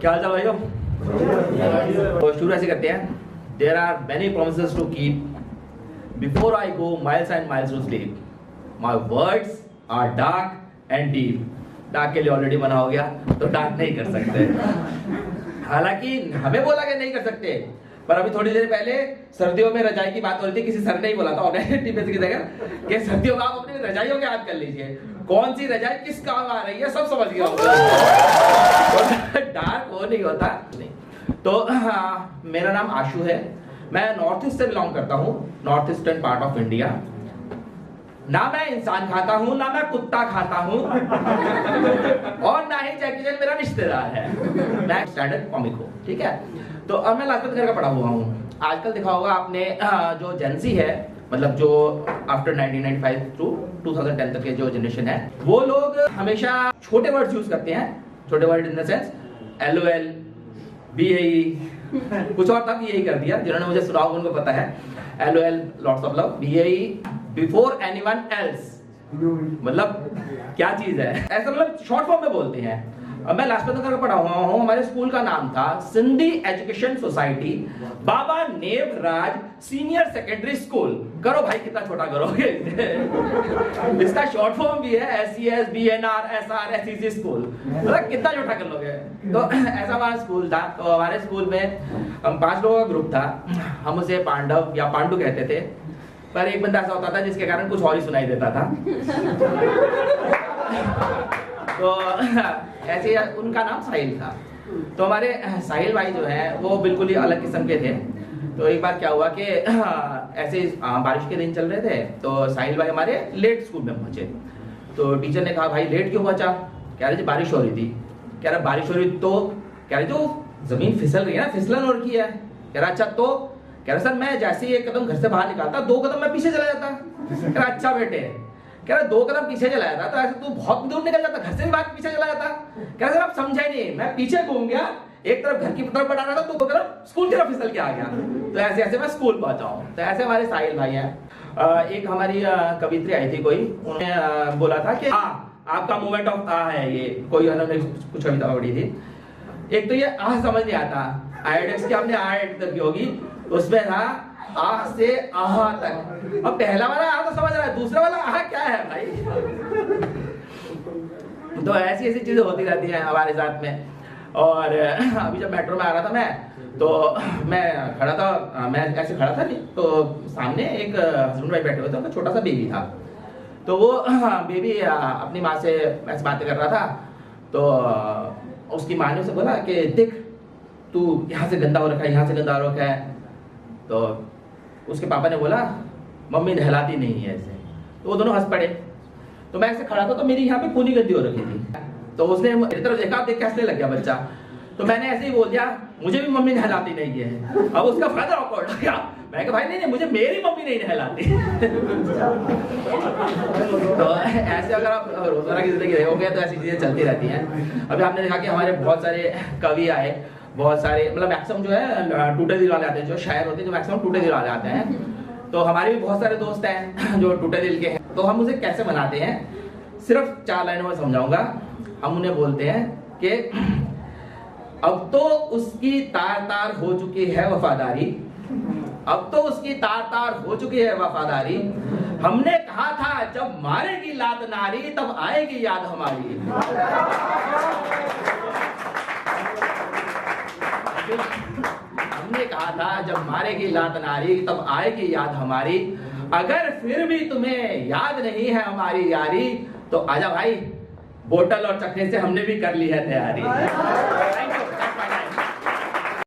क्या हाल चाल भाइयों? तो शुरू ऐसे करते हैं। There are many promises to keep. Before I go miles and miles to sleep, my words are dark and deep. Dark के लिए ऑलरेडी मना हो गया, तो डार्क नहीं कर सकते। हालांकि हमें बोला कि नहीं कर सकते, पर अभी थोड़ी देर पहले सर्दियों में रजाई की बात हो रही थी। किसी सर ने ही बोला था ऑनलाइन की जगह कि सर्दियों का आप अपनी रजाइयों को याद कर लीजिए, कौन सी रजाई किस काम आ रही है सब समझ गया होगा। डार्क वो नहीं होता नहीं। तो मेरा नाम आशु है, मैं नॉर्थ ईस्ट से बिलोंग करता हूँ, north eastern part of India. ना मैं इंसान खाता हूँ, ना मैं कुत्ता खाता हूँ, और ना ही जैकी चैन मेरा रिश्तेदार है। मैं स्टैंडर्ड कॉमिक हूँ, ठीक है। तो अब मैं लाजपत नगर का पढ़ा हुआ हूँ। आजकल देखा होगा आपने जो जेंजी है, मतलब जो आफ्टर 1995 टू 2010 तक के जो जनरेशन है, वो लोग हमेशा छोटे वर्ड्स यूज करते हैं। छोटे word in the sense LOL, BAE, कुछ और था BAE कर दिया। जिन्होंने मुझे सुना होगा उनको पता है। LOL, lots of love, BAE, before anyone else, मतलब क्या चीज है, ऐसा मतलब शॉर्ट फॉर्म में बोलते हैं। अब मैं लाजपत नगर का पढ़ा हुआ हूँ। हमारे स्कूल का नाम था सिंधी एजुकेशन सोसाइटी बाबा नेब राज सीनियर सेकेंडरी स्कूल। करो भाई कितना छोटा करोगे। इसका शॉर्ट फॉर्म भी है SES, BNR, SR, SEC school, मतलब कितना छोटा कर लोगे। तो ऐसा हमारा स्कूल था। तो हमारे स्कूल में हम 5 लोगों का ग्रुप था। हम उसे पांडव या पांडु कहते थे, पर एक बंदा ऐसा होता था जिसके कारण कुछ और ही सुनाई देता था। तो ऐसे उनका नाम साहिल था। तो हमारे साहिल भाई जो है वो बिल्कुल ही अलग किस्म के थे। तो एक बार क्या हुआ कि ऐसे बारिश के दिन चल रहे थे, तो साहिल भाई हमारे लेट स्कूल में पहुंचे। तो टीचर ने कहा भाई लेट क्यों बचा? कह रहे जी बारिश हो रही थी। कह रहा बारिश हो रही तो? कह रहे जो जमीन फिसल रही है ना, फिसलन हो रखी है। कह रहा अच्छा तो? कह रहा सर मैं जैसे ही 1 कदम घर से बाहर निकालता 2 कदम मैं पीछे चला जाता। कह रहा अच्छा बेटे। कह रहा 2 कदम पीछे चला जाता तो ऐसे तू बहुत दूर निकल जाता, घर से भी बाहर पीछे चला जाता। कह रहा सर आप समझा ही नहीं, मैं पीछे घूम गया, एक तरफ घर की तरफ बढ़ा रहा था, 2 तरफ स्कूल की तरफ फिसल के आ गया। तो ऐसे ऐसे मैं स्कूल पहुंचा हूँ। तो ऐसे हमारे साहिल भाई हैं। एक हमारी कवित्री आई थी कोई, उन्होंने बोला था कि आपका मूवमेंट ऑफ आ है ये, कोई उन्होंने कुछ कविता पढ़ी थी। एक तो ये आ समझ नहीं आता, आयोडेक्स की आपने आ तक की होगी, उसमें था आ से आहा तक। अब पहला वाला आ तो समझ रहा है, दूसरा वाला आहा क्या है भाई। तो ऐसी ऐसी चीजें होती रहती हैं हमारे साथ में। और अभी जब मेट्रो में आ रहा था मैं, तो मैं खड़ा था, मैं ऐसे खड़ा था नहीं, तो सामने एक हस्बैंड वाइफ बैठे हुए थे, उनका छोटा सा बेबी था। तो वो बेबी अपनी माँ से ऐसे बातें कर रहा था। तो उसकी माँ ने उसे बोला कि देख तू यहाँ से गंदा हो रखा है, यहाँ से गंदा हो रखा है। तो उसके पापा ने बोला मम्मी नहलाती नहीं है ऐसे। तो वो दोनों हंस पड़े। तो मैं ऐसे खड़ा था, तो मेरी यहाँ पे खूनी गंदी हो रखी थी। तो उसने मेरी तरफ देखा, देख के हंसने लग गया बच्चा। तो मैंने ऐसे ही बोल दिया मुझे भी मम्मी नहलाती नहीं है। अब उसका फादर ऑकवर्ड हो गया। मैं कहा भाई नहीं मुझे मेरी मम्मी नहीं नहलाती। तो ऐसे अगर आप रोजाना की जिंदगी रहोगे तो ऐसी चीजें चलती रहती हैं। अभी आपने देखा कि हमारे बहुत सारे कवि आए, बहुत सारे मतलब मैक्सिमम जो है टूटे दिल वाले आते हैं, जो शायर होते हैं जो मैक्सिमम टूटे दिल वाले आते हैं। तो हमारे भी बहुत सारे दोस्त हैं जो टूटे दिल के हैं। तो हम उसे कैसे मनाते हैं, सिर्फ 4 लाइनों में समझाऊंगा। हम उन्हें बोलते हैं कि अब तो उसकी तार तार हो चुकी है वफादारी, अब तो उसकी तार तार हो चुकी है वफादारी। हमने कहा था जब मारेगी लात नारी तब आएगी याद हमारी। हमने कहा था जब मारेगी लात नारी तब आएगी याद हमारी। अगर फिर भी तुम्हें याद नहीं है हमारी यारी, तो आजा भाई, बोतल और चखने से हमने भी कर ली है तैयारी। Thank you.